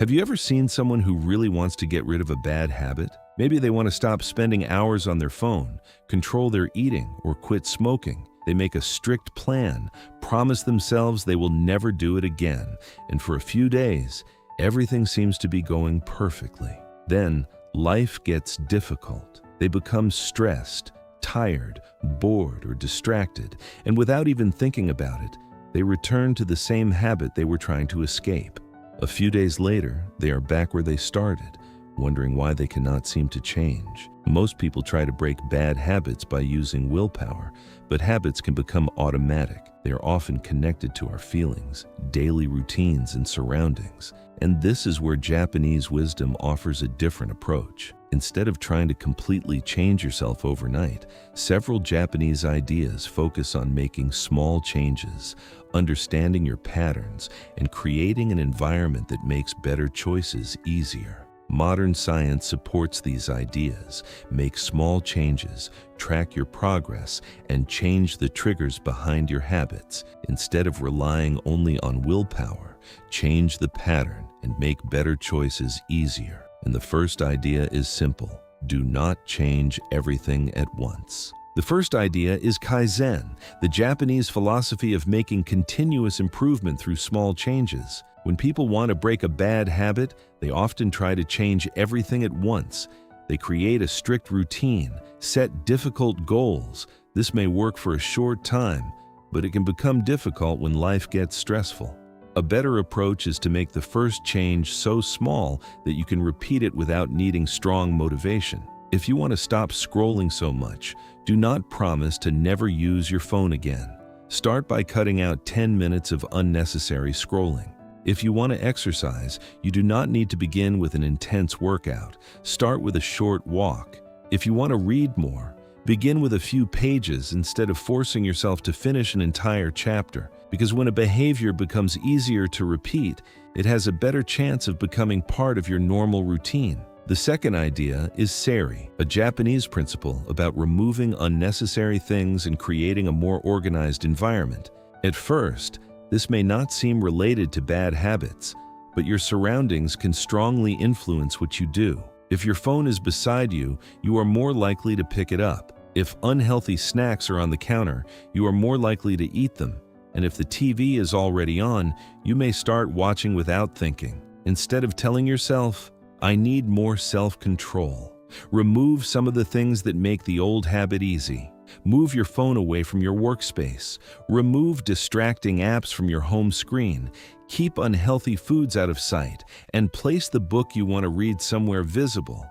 Have you ever seen someone who really wants to get rid of a bad habit? Maybe they want to stop spending hours on their phone, control their eating, or quit smoking. They make a strict plan, promise themselves they will never do it again, and for a few days, everything seems to be going perfectly. Then, life gets difficult. They become stressed, tired, bored, or distracted, and without even thinking about it, they return to the same habit they were trying to escape. A few days later, they are back where they started, wondering why they cannot seem to change. Most people try to break bad habits by using willpower, but habits can become automatic. They are often connected to our feelings, daily routines, and surroundings. And this is where Japanese wisdom offers a different approach. Instead of trying to completely change yourself overnight, several Japanese ideas focus on making small changes, understanding your patterns, and creating an environment that makes better choices easier. Modern science supports these ideas. Make small changes, track your progress, and change the triggers behind your habits. Instead of relying only on willpower, change the pattern and make better choices easier. And the first idea is simple. Do not change everything at once. The first idea is Kaizen, the Japanese philosophy of making continuous improvement through small changes. When people want to break a bad habit, they often try to change everything at once. They create a strict routine, set difficult goals. This may work for a short time, but it can become difficult when life gets stressful. A better approach is to make the first change so small that you can repeat it without needing strong motivation. If you want to stop scrolling so much, do not promise to never use your phone again. Start by cutting out 10 minutes of unnecessary scrolling. If you want to exercise, you do not need to begin with an intense workout. Start with a short walk. If you want to read more, begin with a few pages instead of forcing yourself to finish an entire chapter, because when a behavior becomes easier to repeat, it has a better chance of becoming part of your normal routine. The second idea is Seiri, a Japanese principle about removing unnecessary things and creating a more organized environment. At first, this may not seem related to bad habits, but your surroundings can strongly influence what you do. If your phone is beside you, you are more likely to pick it up. If unhealthy snacks are on the counter, you are more likely to eat them. And if the TV is already on, you may start watching without thinking. Instead of telling yourself, "I need more self-control," remove some of the things that make the old habit easy. Move your phone away from your workspace. Remove distracting apps from your home screen. Keep unhealthy foods out of sight, and place the book you want to read somewhere visible.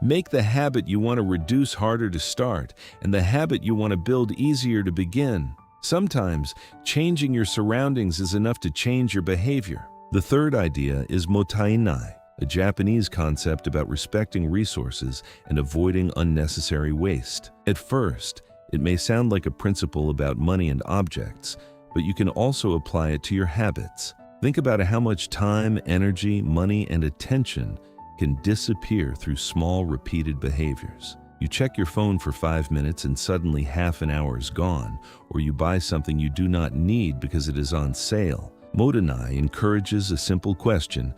Make the habit you want to reduce harder to start, and the habit you want to build easier to begin. Sometimes, changing your surroundings is enough to change your behavior. The third idea is Mottainai, a Japanese concept about respecting resources and avoiding unnecessary waste. At first, it may sound like a principle about money and objects, but you can also apply it to your habits. Think about how much time, energy, money, and attention can disappear through small, repeated behaviors. You check your phone for 5 minutes and suddenly half an hour is gone, or you buy something you do not need because it is on sale. Mottainai encourages a simple question: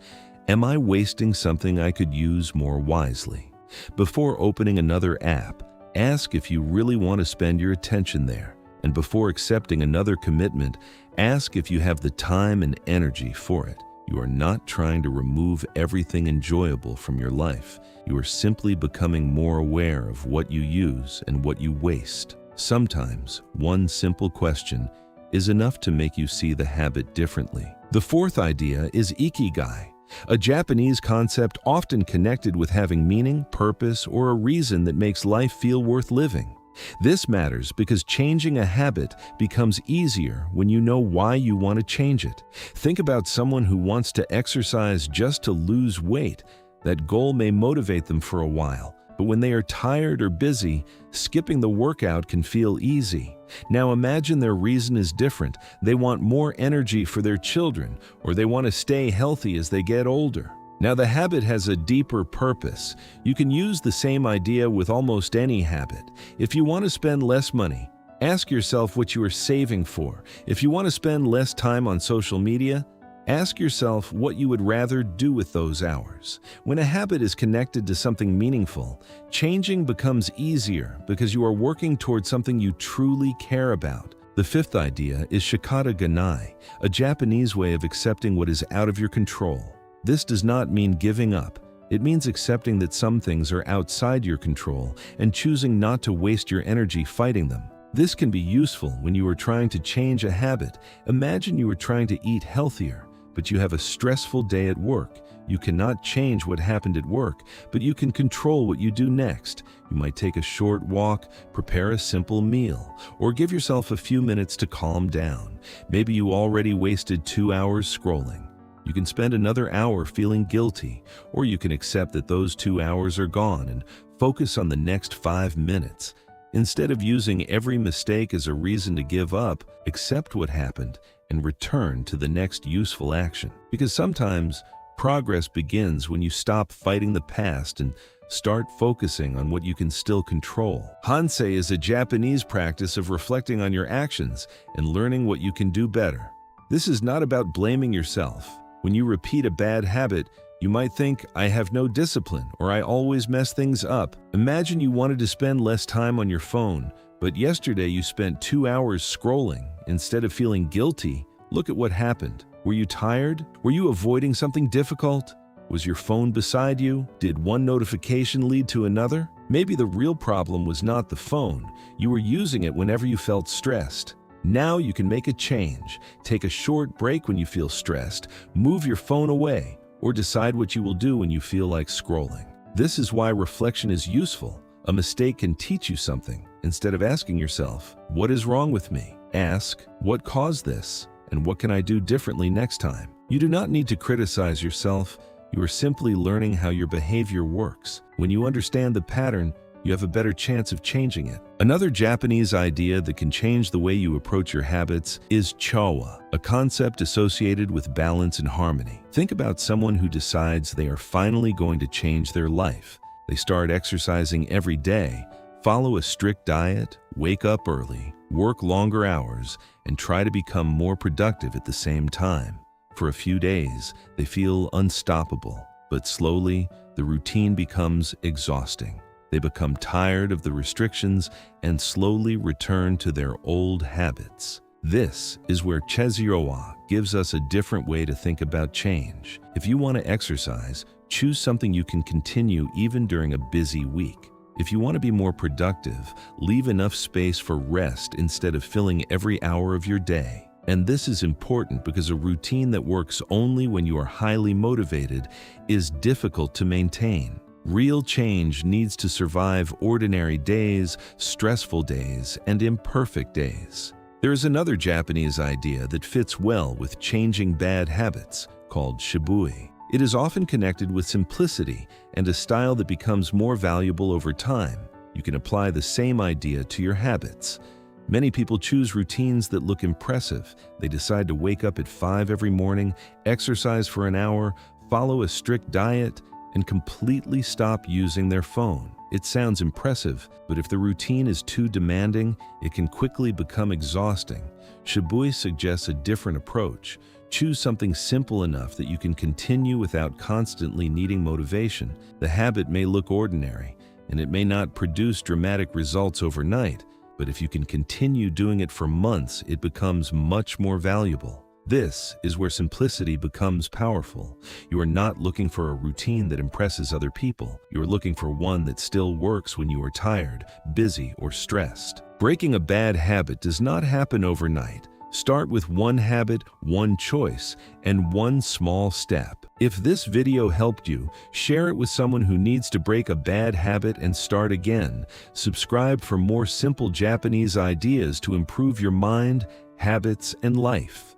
am I wasting something I could use more wisely? Before opening another app, ask if you really want to spend your attention there. And before accepting another commitment, ask if you have the time and energy for it. You are not trying to remove everything enjoyable from your life. You are simply becoming more aware of what you use and what you waste. Sometimes, one simple question is enough to make you see the habit differently. The fourth idea is Ikigai, a Japanese concept often connected with having meaning, purpose, or a reason that makes life feel worth living. This matters because changing a habit becomes easier when you know why you want to change it. Think about someone who wants to exercise just to lose weight. That goal may motivate them for a while, but when they are tired or busy, skipping the workout can feel easy. Now imagine their reason is different. They want more energy for their children, or they want to stay healthy as they get older. Now the habit has a deeper purpose. You can use the same idea with almost any habit. If you want to spend less money, ask yourself what you are saving for. If you want to spend less time on social media, Ask yourself what you would rather do with those hours. When a habit is connected to something meaningful, changing becomes easier because you are working towards something you truly care about. The fifth idea is Shikata ganai, a Japanese way of accepting what is out of your control. This does not mean giving up. It means accepting that some things are outside your control and choosing not to waste your energy fighting them. This can be useful when you are trying to change a habit. Imagine you are trying to eat healthier, but you have a stressful day at work. You cannot change what happened at work, but you can control what you do next. You might take a short walk, prepare a simple meal, or give yourself a few minutes to calm down. Maybe you already wasted 2 hours scrolling. You can spend another hour feeling guilty, or you can accept that those 2 hours are gone and focus on the next 5 minutes. Instead of using every mistake as a reason to give up, accept what happened and return to the next useful action. Because sometimes progress begins when you stop fighting the past and start focusing on what you can still control. Hansei is a Japanese practice of reflecting on your actions and learning what you can do better. This is not about blaming yourself. When you repeat a bad habit, you might think, I have no discipline, or I always mess things up. Imagine you wanted to spend less time on your phone, but yesterday you spent 2 hours scrolling. Instead of feeling guilty, look at what happened. Were you tired? Were you avoiding something difficult? Was your phone beside you? Did one notification lead to another? Maybe the real problem was not the phone. You were using it whenever you felt stressed. Now you can make a change. Take a short break when you feel stressed, move your phone away, or decide what you will do when you feel like scrolling. This is why reflection is useful. A mistake can teach you something. Instead of asking yourself, what is wrong with me? Ask, what caused this? And what can I do differently next time? You do not need to criticize yourself. You are simply learning how your behavior works. When you understand the pattern, you have a better chance of changing it. Another Japanese idea that can change the way you approach your habits is Chōwa, a concept associated with balance and harmony. Think about someone who decides they are finally going to change their life. They start exercising every day, follow a strict diet, wake up early, work longer hours, and try to become more productive at the same time. For a few days, they feel unstoppable, but slowly, the routine becomes exhausting. They become tired of the restrictions and slowly return to their old habits. This is where Chōwa gives us a different way to think about change. If you want to exercise, choose something you can continue even during a busy week. If you want to be more productive, leave enough space for rest instead of filling every hour of your day. And this is important because a routine that works only when you are highly motivated is difficult to maintain. Real change needs to survive ordinary days, stressful days, and imperfect days. There is another Japanese idea that fits well with changing bad habits, called Shibui. It is often connected with simplicity and a style that becomes more valuable over time. You can apply the same idea to your habits. Many people choose routines that look impressive. They decide to wake up at 5 every morning, exercise for an hour, follow a strict diet, and completely stop using their phone. It sounds impressive, but if the routine is too demanding, it can quickly become exhausting. Shibui suggests a different approach. Choose something simple enough that you can continue without constantly needing motivation. The habit may look ordinary, and it may not produce dramatic results overnight, but if you can continue doing it for months, it becomes much more valuable. This is where simplicity becomes powerful. You are not looking for a routine that impresses other people. You are looking for one that still works when you are tired, busy, or stressed. Breaking a bad habit does not happen overnight. Start with one habit, one choice, and one small step. If this video helped you, share it with someone who needs to break a bad habit and start again. Subscribe for more simple Japanese ideas to improve your mind, habits, and life.